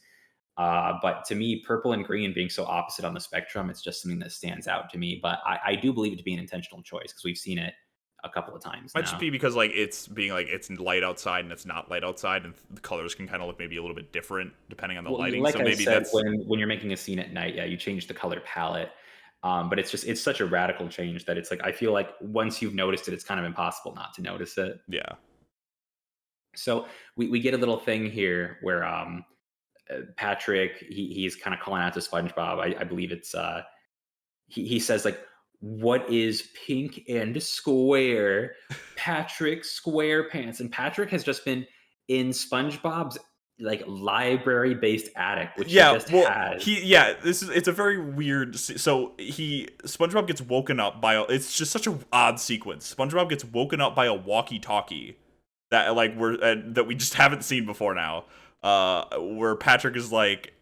But to me, purple and green being so opposite on the spectrum, it's just something that stands out to me. But I do believe it to be an intentional choice because we've seen it a couple of times Might just now. be because like it's being like it's light outside and it's not light outside, and the colors can kind of look maybe a little bit different depending on the Well, lighting. like So I maybe said, that's when you're making a scene at night, yeah, you change the color palette. But it's such a radical change that it's like I feel like once you've noticed it, it's kind of impossible not to notice it. yeah. So we get a little thing here where Patrick he's kind of calling out to SpongeBob. I believe it's he says like, "What is pink and square?" Patrick SquarePants, and Patrick has just been in SpongeBob's like library based attic, which he Yeah, just well, has. this is it's a very weird. So he SpongeBob gets woken up by it's just such a odd sequence. SpongeBob gets woken up by a walkie-talkie that like that we just haven't seen before now. Where Patrick is like,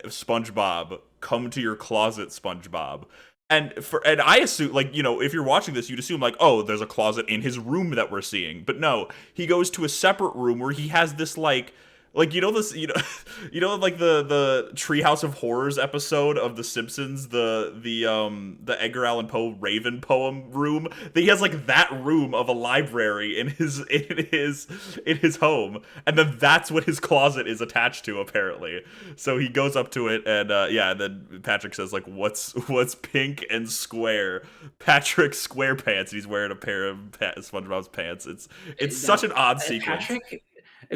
SpongeBob, come to your closet, SpongeBob. And I assume like if you're watching this you'd assume like oh there's a closet in his room that we're seeing, but no, he goes to a separate room where he has this like this like the Treehouse of Horrors episode of The Simpsons, the Edgar Allan Poe Raven poem room. That he has like that room of a library in his home, and then that's what his closet is attached to apparently. So he goes up to it, and yeah, and then Patrick says like what's pink and square? Patrick SquarePants. And he's wearing a pair of SpongeBob's pants. It's such Now, an odd sequence. Patrick,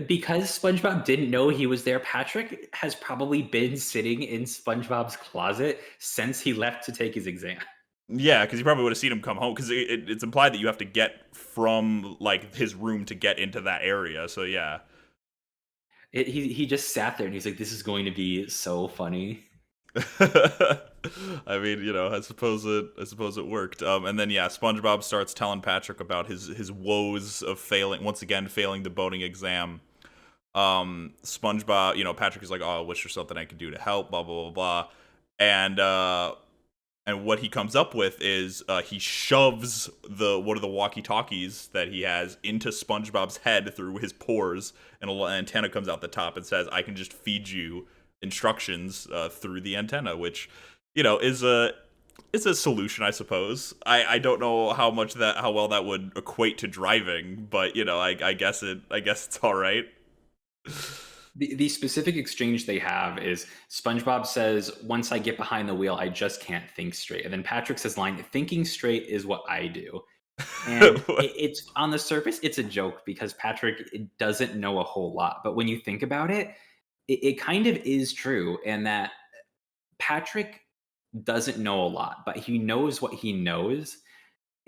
because SpongeBob didn't know he was there, Patrick has probably been sitting in SpongeBob's closet since he left to take his exam. Yeah, because you probably would have seen him come home. Because it's implied that you have to get from like his room to get into that area. So yeah, He just sat there and he's like, "This is going to be so funny." I mean, I suppose it worked. And then yeah, SpongeBob starts telling Patrick about his woes of failing once again failing the boating exam. SpongeBob, Patrick is like, "Oh, I wish there's something I could do to help." Blah blah blah blah, and what he comes up with is he shoves the one of the walkie-talkies that he has into SpongeBob's head through his pores, and an antenna comes out the top and says, "I can just feed you instructions through the antenna," which is a solution, I suppose. I don't know how well that would equate to driving, but I guess it's all right. The specific exchange they have is SpongeBob says, "Once I get behind the wheel, I just can't think straight." And then Patrick says, "Line, thinking straight is what I do." And it's on the surface, it's a joke because Patrick doesn't know a whole lot. But when you think about it, it kind of is true. And that Patrick doesn't know a lot, but he knows what he knows.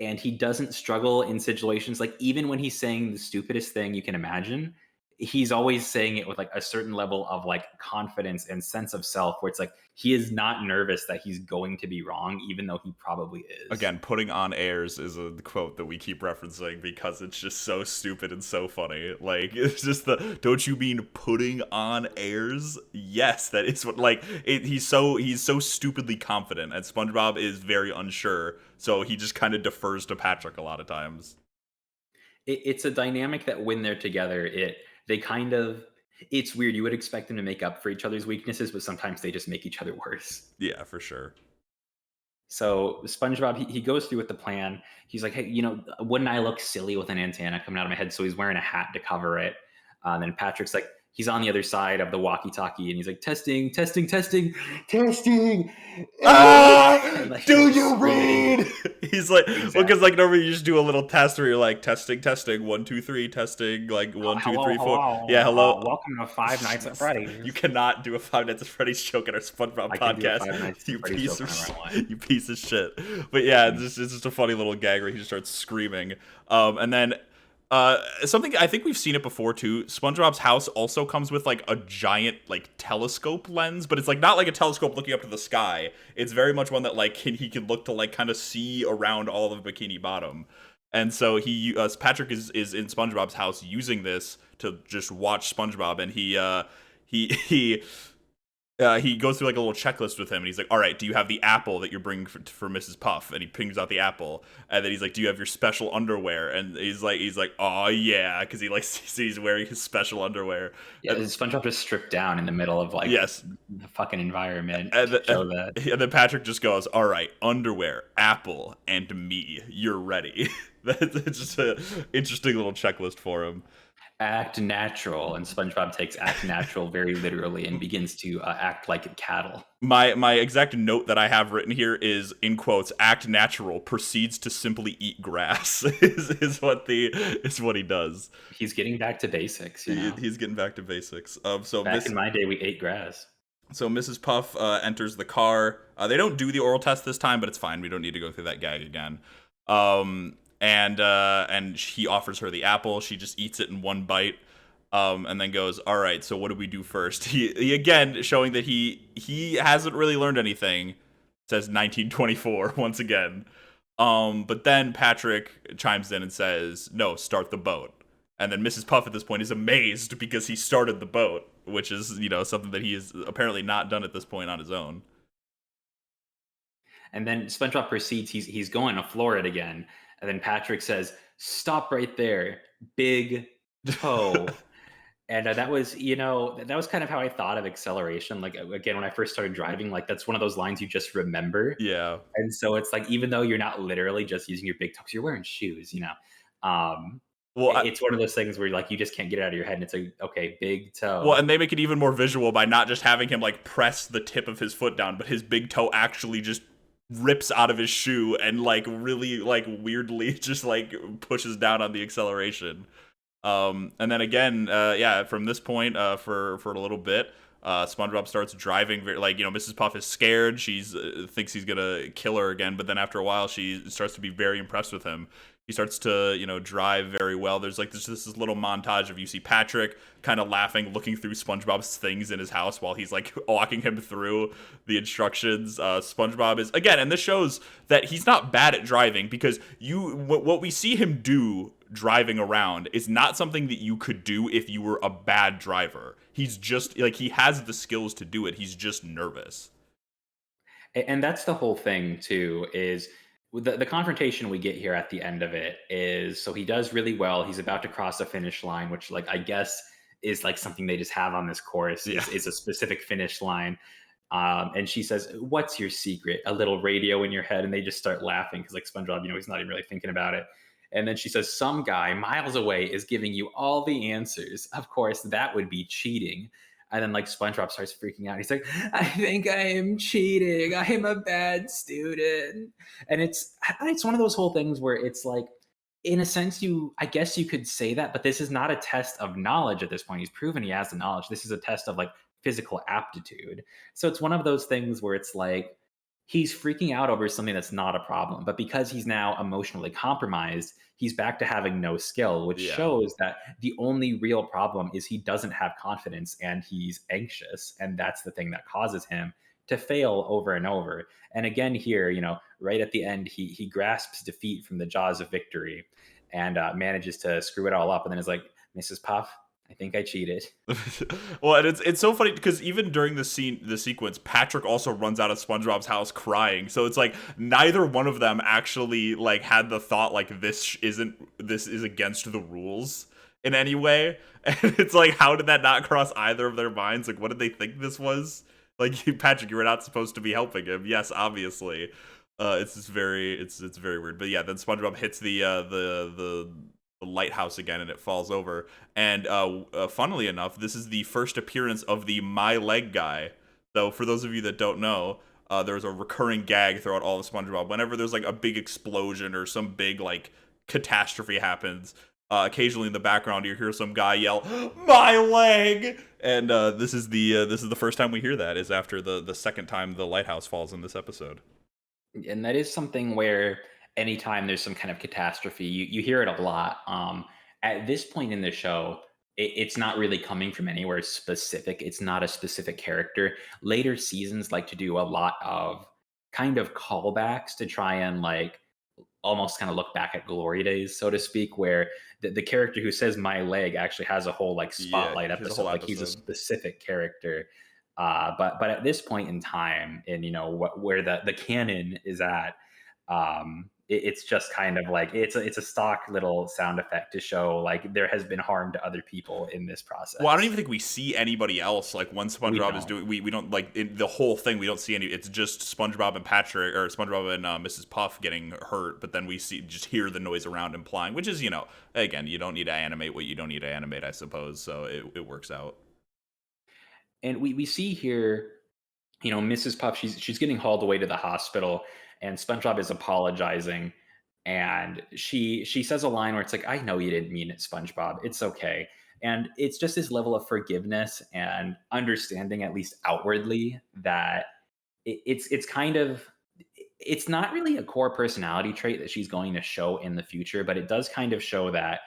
And he doesn't struggle in situations like even when he's saying the stupidest thing you can imagine, he's always saying it with like a certain level of like confidence and sense of self where it's like he is not nervous that he's going to be wrong, even though he probably is. Again, putting on airs is a quote that we keep referencing because it's just so stupid and so funny. Like, it's just don't you mean putting on airs? Yes, that is what, like, he's so stupidly confident, and SpongeBob is very unsure, so he just kind of defers to Patrick a lot of times. It's a dynamic that when they're together, they kind of it's weird. You would expect them to make up for each other's weaknesses, but sometimes they just make each other worse. Yeah, for sure. So SpongeBob, he goes through with the plan. He's like, "Hey, wouldn't I look silly with an antenna coming out of my head?" So he's wearing a hat to cover it. Then Patrick's like, he's on the other side of the walkie-talkie, and he's like, "Testing, testing, testing, testing." Ah, And like do he's you screaming. read? He's like, well, because Exactly. like normally you just do a little test where you're like testing, testing, 1, 2, 3, testing, like one, two, Hello, three, four. hello. Yeah, hello. Welcome to Five Nights at You Freddy's. cannot do a Five Nights at Freddy's joke in our SpongeBob I can do a podcast. Five Nights at You Freddy's piece joke of whenever I want. you piece of shit. But yeah, it's just a funny little gag where he just starts screaming. And then something I think we've seen it before too. SpongeBob's house also comes with like a giant like telescope lens, but it's like not like a telescope looking up to the sky. It's very much one that like he can look to like kind of see around all of Bikini Bottom. And so Patrick is in SpongeBob's house using this to just watch SpongeBob, and he goes through like a little checklist with him, and he's like, "All right, do you have the apple that you're bringing for Mrs. Puff?" And he pings out the apple, and then he's like, "Do you have your special underwear?" And he's like, "Oh yeah," because he like sees he's wearing his special underwear. Yeah, And, SpongeBob just stripped down in the middle of like yes, the fucking environment and, to show that. and then Patrick just goes, "All right, underwear, apple, and me. You're ready." That's just an interesting little checklist for him. Act natural, and SpongeBob takes act natural very literally and begins to act like cattle. My exact note that I have written here is in quotes, "Act natural, proceeds to simply eat grass." Is what he does. He's getting back to basics, you know. He's getting back to basics. Back in my day, we ate grass. So Mrs. Puff enters the car. They don't do the oral test this time, but it's fine. We don't need to go through that gag again. And he offers her the apple. She just eats it in one bite. And then goes, "All right, so what do we do first?" He again showing that he hasn't really learned anything. Says 1924 once again. But then Patrick chimes in and says, "No, start the boat." And then Mrs. Puff at this point is amazed because he started the boat, which is something that he has apparently not done at this point on his own. And then SpongeBob proceeds. He's going to floor it again, and then Patrick says, "Stop right there, big toe." And that was, that was kind of how I thought of acceleration. Like again, when I first started driving, like that's one of those lines you just remember. Yeah. And so it's like, even though you're not literally just using your big toe, 'cause you're wearing shoes, Well, it's one of those things where like you just can't get it out of your head, and it's like, okay, big well, toe. and they make it even more visual by not just having him like press the tip of his foot down, but his big toe actually just rips out of his shoe and like really like weirdly just like pushes down on the acceleration. And then again, yeah, from this point, for a little bit, SpongeBob starts driving. Like Mrs. Puff is scared. She's thinks he's gonna kill her again. But then after a while, she starts to be very impressed with him. He starts to, drive very well. There's like this little montage of you see Patrick kind of laughing, looking through SpongeBob's things in his house while he's like walking him through the instructions. SpongeBob is again, and this shows that he's not bad at driving because what we see him do driving around is not something that you could do if you were a bad driver. He's just like he has the skills to do it. He's just nervous. And that's the whole thing too, is the confrontation we get here at the end of it is, so he does really well. He's about to cross the finish line, which like I guess is like something they just have on this course Yeah. is a specific finish line. And she says, "What's your secret? A little radio in your head?" And they just start laughing because like SpongeBob, he's not even really thinking about it. And then she says, "Some guy miles away is giving you all the answers. Of course, that would be cheating." And then like SpongeBob starts freaking out. He's like, "I think I am cheating. I am a bad student." And it's one of those whole things where it's like, in a sense, I guess you could say that, but this is not a test of knowledge at this point. He's proven he has the knowledge. This is a test of like physical aptitude. So it's one of those things where it's like he's freaking out over something that's not a problem, but because he's now emotionally compromised, he's back to having no skill, which Yeah. shows that the only real problem is he doesn't have confidence and he's anxious, and that's the thing that causes him to fail over and over. And again here, right at the end, he grasps defeat from the jaws of victory and manages to screw it all up, and then is like, "Mrs. Puff, I think I cheated." Well, and it's so funny because even during the sequence, Patrick also runs out of SpongeBob's house crying. So it's like neither one of them actually like had the thought like this is against the rules in any way. And it's like how did that not cross either of their minds? Like what did they think this was? Like Patrick, you were not supposed to be helping him. Yes, obviously. It's just it's very weird. But yeah, then SpongeBob hits the lighthouse again and it falls over. And funnily enough, this is the first appearance of the My Leg guy. So for those of you that don't know, there's a recurring gag throughout all of SpongeBob. Whenever there's like a big explosion or some big like catastrophe happens, occasionally in the background you hear some guy yell, "My leg!" And this is the first time we hear that is after the second time the lighthouse falls in this episode. And that is something where anytime there's some kind of catastrophe, you hear it a lot. At this point in the show, it's not really coming from anywhere specific. It's not a specific character. Later seasons like to do a lot of kind of callbacks to try and like almost kind of look back at glory days, so to speak, where the character who says "my leg" actually has a whole like Yeah, spotlight here's a whole episode. Like he's a episode. specific character. But at this point in time, and where the canon is at, it's just kind of like it's a stock little sound effect to show like there has been harm to other people in this Well, I don't process. even think we see anybody else. Like when We SpongeBob is don't. doing, we don't like in the whole thing. We don't see any. It's just SpongeBob and Patrick, or SpongeBob and Mrs. Puff getting hurt. But then we just hear the noise around implying, which is again, you don't need to animate what you don't need to animate, I suppose. So it works out. And we see here, Mrs. Puff, she's getting hauled away to the hospital, and SpongeBob is apologizing, and she says a line where it's like, "I know you didn't mean it, SpongeBob. It's okay." And it's just this level of forgiveness and understanding, at least outwardly, that it's kind of, it's not really a core personality trait that she's going to show in the future, but it does kind of show that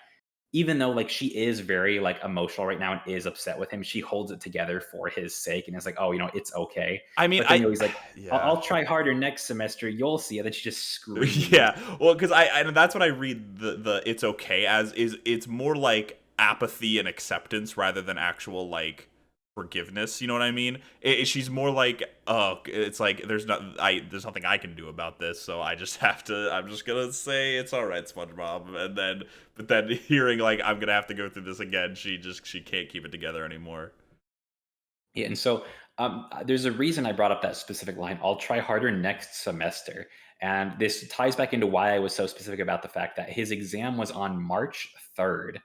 even though like she is very like emotional right now and is upset with him, she holds it together for his sake and is like, "Oh, it's okay." I mean, But then he's like, "I'll, yeah. I'll try harder next semester. You'll see." And then she just screams. Yeah, well, because and that's what I read the it's okay as is it's more like apathy and acceptance rather than actual like forgiveness. You know what I mean? She's more like, oh, it's like there's nothing I can do about this, so I just have to. I'm just gonna say it's all right, SpongeBob, and then but then hearing like I'm gonna have to go through this again, she can't keep it together anymore. Yeah, and so there's a reason I brought up that specific line. "I'll try harder next semester," and this ties back into why I was so specific about the fact that his exam was on March 3rd.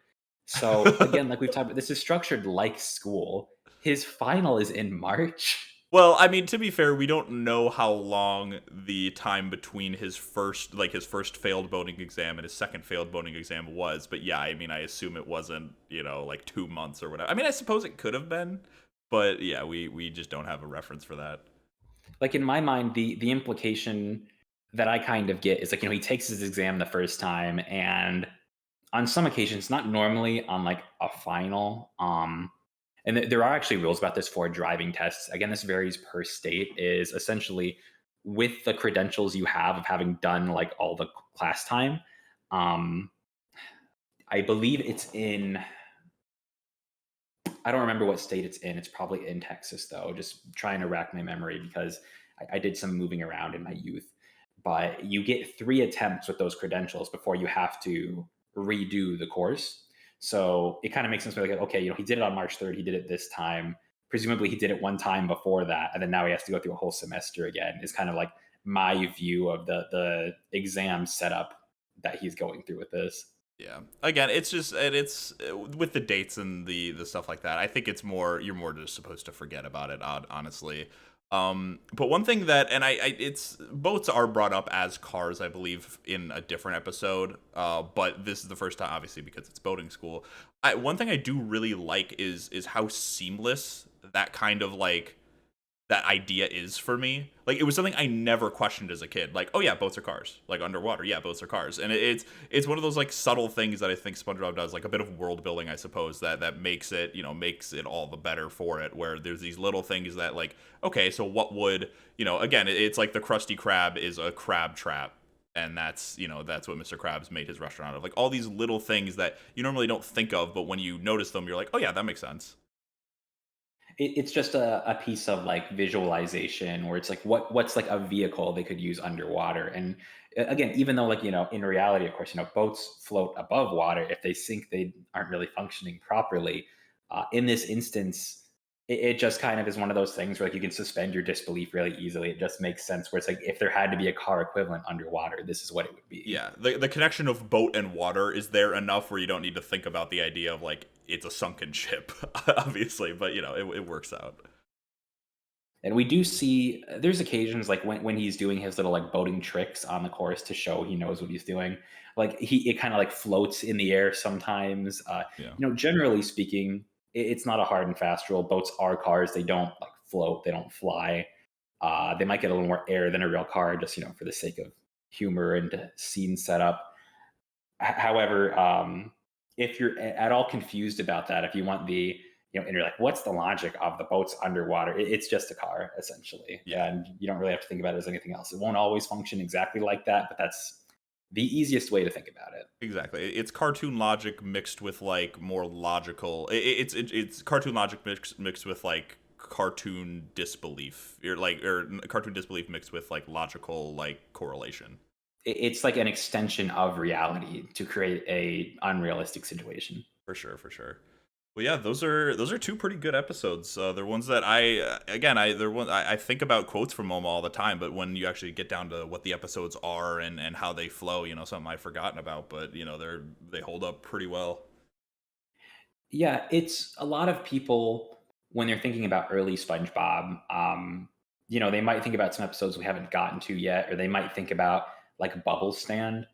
So again, like we've talked about, this is structured like school. His final is in March. Well, I mean, to be fair, we don't know how long the time between his first failed boating exam and his second failed boating exam was, but yeah, I mean, I assume it wasn't, like 2 months or whatever. I mean, I suppose it could have been, but yeah, we just don't have a reference for that. Like in my mind, the implication that I kind of get is like, he takes his exam the first time, and on some occasions, not normally on like a final, and there are actually rules about this for driving tests. Again, this varies per state, is essentially with the credentials you have of having done like all the class time. Um, I believe it's in, I don't remember what state it's in. It's probably in Texas, though. Just trying to rack my memory because I did some moving around in my youth. But you get 3 attempts with those credentials before you have to redo the course. So it kind of makes sense. Like, okay, he did it on March 3rd. He did it this time. Presumably, he did it one time before that, and then now he has to go through a whole semester again. Is kind of like my view of the exam setup that he's going through with this. Yeah. Again, it's just it's with the dates and the stuff like that. I think it's more you're more just supposed to forget about it. Honestly. But one thing that I it's boats are brought up as cars, I believe, in a different episode. But this is the first time, obviously, because it's boating school. One thing I do really like is how seamless that kind of like that idea is for me. Like it was something I never questioned as a kid. Like, oh yeah, boats are cars. Like underwater, yeah, boats are cars. And it's one of those like subtle things that I think SpongeBob does, like a bit of world building, I suppose, that makes it, makes it all the better for it. Where there's these little things that like, okay, so what would, again, it's like the Krusty Krab is a crab trap. And that's what Mr. Krabs made his restaurant out of. Like all these little things that you normally don't think of, but when you notice them, you're like, oh yeah, that makes sense. It's just a piece of like visualization where it's like what's like a vehicle they could use underwater. And again, even though like in reality, of course, boats float above water, if they sink they aren't really functioning properly. In this instance, it just kind of is one of those things where like you can suspend your disbelief really easily. It just makes sense where it's like if there had to be a car equivalent underwater, this is what it would be. Yeah, the connection of boat and water is there enough where you don't need to think about the idea of like it's a sunken ship, obviously, but it works out. And we do see there's occasions like when he's doing his little like boating tricks on the course to show he knows what he's doing. Like it kind of like floats in the air sometimes. Yeah, Generally speaking, it's not a hard and fast rule. Boats are cars; they don't like float, they don't fly. They might get a little more air than a real car, just for the sake of humor and scene setup. However, if you're at all confused about that, if you want and you're like, what's the logic of the boats underwater? It's just a car, essentially. yeah, And you don't really have to think about it as anything else. It won't always function exactly like that, but that's the easiest way to think about it. exactly. It's cartoon logic mixed with like more logical. It's cartoon logic mixed with like cartoon disbelief, or cartoon disbelief mixed with like logical like correlation. It's like an extension of reality to create a unrealistic situation. For sure, for sure. Well, yeah, those are two pretty good episodes. They're ones that I think about quotes from them all the time, but when you actually get down to what the episodes are and how they flow, something I've forgotten about, but they hold up pretty well. Yeah, it's a lot of people when they're thinking about early SpongeBob. They might think about some episodes we haven't gotten to yet, or they might think about like Bubble Stand.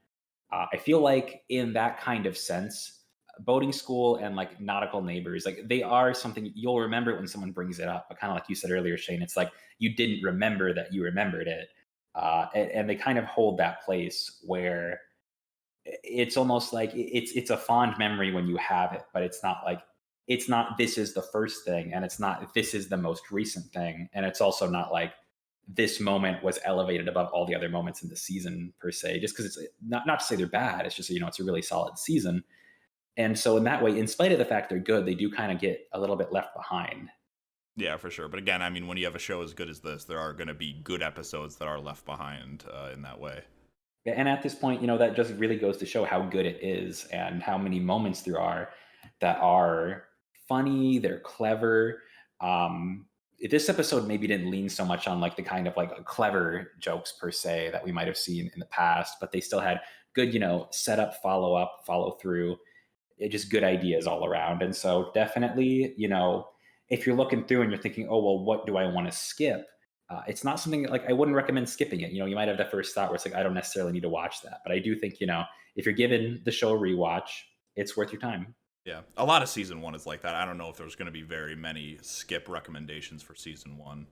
I feel like in that kind of sense, boating school and like nautical neighbors, like they are something you'll remember it when someone brings it up. But kind of like you said earlier, Shane, it's like you didn't remember that you remembered it, and they kind of hold that place where it's almost like it's a fond memory when you have it, but it's not this is the first thing, and it's not this is the most recent thing, and it's also not like this moment was elevated above all the other moments in the season per se, just because it's not to say they're bad. It's just it's a really solid season, and so in that way, in spite of the fact they're good, they do kind of get a little bit left behind. Yeah, for sure. But again, I mean, when you have a show as good as this, there are going to be good episodes that are left behind in that way. And at this point, that just really goes to show how good it is and how many moments there are that are funny, they're clever. This episode maybe didn't lean so much on like the kind of like clever jokes per se that we might have seen in the past, but they still had good, setup, follow up, follow through, just good ideas all around. And so definitely, if you're looking through and you're thinking, oh, well, what do I want to skip? It's not something like I wouldn't recommend skipping it. You might have that first thought where it's like, I don't necessarily need to watch that. But I do think, if you're given the show a rewatch, it's worth your time. Yeah, a lot of season one is like that. I don't know if there's going to be very many skip recommendations for season one.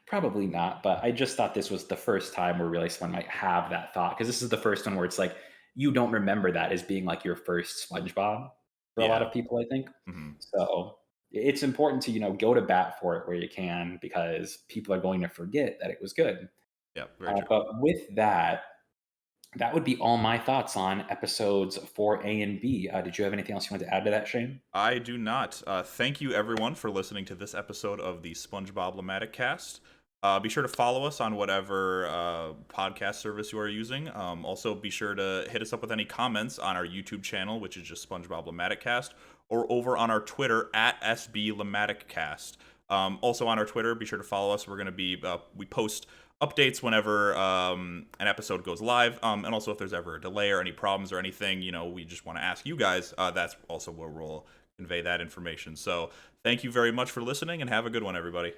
Probably not, but I just thought this was the first time where really someone might have that thought because this is the first one where it's like you don't remember that as being like your first SpongeBob for a lot Yeah. of people, I think. Hmm. So it's important to go to bat for it where you can because people are going to forget that it was good. Yeah. Very true. But with that, that would be all my thoughts on episodes 4A and B. Did you have anything else you wanted to add to that, Shane? I do not. Thank you, everyone, for listening to this episode of the Spongebob-Lematic cast. Be sure to follow us on whatever podcast service you are using. Also, be sure to hit us up with any comments on our YouTube channel, which is just SpongeBob-Lematic cast, or over on our Twitter at SB Cast. Also on our Twitter, be sure to follow us. We're going to be we post updates whenever an episode goes live, and also if there's ever a delay or any problems or anything, we just want to ask you guys. That's also where we'll convey that information. So thank you very much for listening, and have a good one, everybody.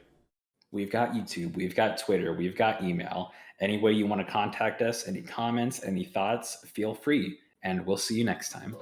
We've got YouTube, we've got Twitter, we've got email. Any way you want to contact us, any comments, any thoughts, feel free. And we'll see you next time.